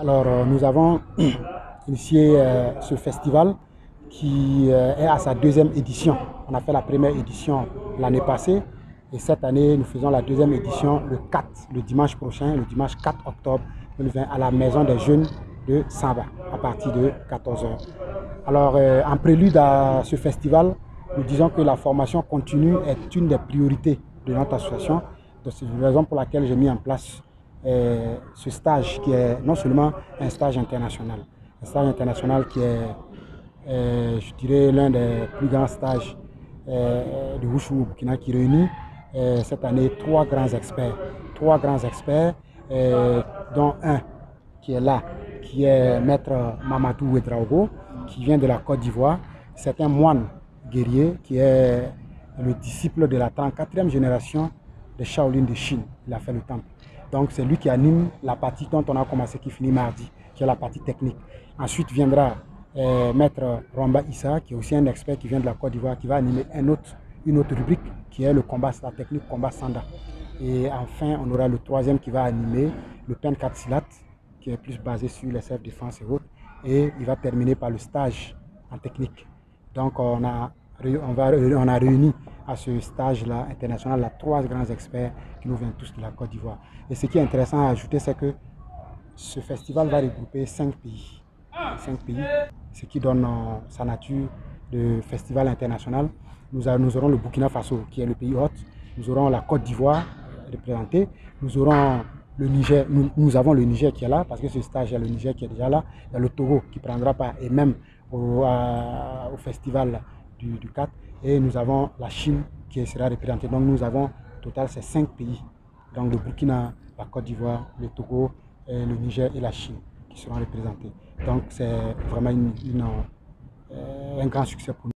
Alors, nous avons initié ce festival qui est à sa deuxième édition. On a fait la première édition l'année passée et cette année, nous faisons la deuxième édition le dimanche prochain, le dimanche 4 octobre 2020 à la Maison des Jeunes de Samba à partir de 14 h. Alors, en prélude à ce festival, nous disons que la formation continue est une des priorités de notre association. C'est la raison pour laquelle j'ai mis en place ce stage qui est non seulement un stage international qui est, je dirais, l'un des plus grands stages de Wushu au Burkina qui réunit cette année trois grands experts, dont un qui est là, qui est Maître Mamadou Ouedraogo, qui vient de la Côte d'Ivoire. C'est un moine guerrier qui est le disciple de la 34e génération de Shaolin de Chine. Il a fait le temple. Donc c'est lui qui anime la partie dont on a commencé, qui finit mardi, qui est la partie technique. Ensuite viendra Maître Ramba Issa, qui est aussi un expert qui vient de la Côte d'Ivoire, qui va animer une autre rubrique, qui est le combat, la technique combat Sanda. Et enfin, on aura le troisième qui va animer le Pen 4 Silat, qui est plus basé sur les self-défense et autres. Et il va terminer par le stage en technique. Donc on a réuni à ce stage-là international trois grands experts qui nous viennent tous de la Côte d'Ivoire. Et ce qui est intéressant à ajouter, c'est que ce festival va regrouper 5 pays. 5 pays, ce qui donne sa nature de festival international. Nous aurons le Burkina Faso, qui est le pays hôte. Nous aurons la Côte d'Ivoire représentée. Nous aurons le Niger. Nous avons le Niger qui est là, parce que ce stage, il y a le Niger qui est déjà là. Il y a le Togo qui prendra part, et même au festival du 4. Et nous avons la Chine qui sera représentée. Donc nous avons au total ces 5 pays. Donc le Burkina, la Côte d'Ivoire, le Togo, le Niger et la Chine qui seront représentés. Donc c'est vraiment un grand succès pour nous.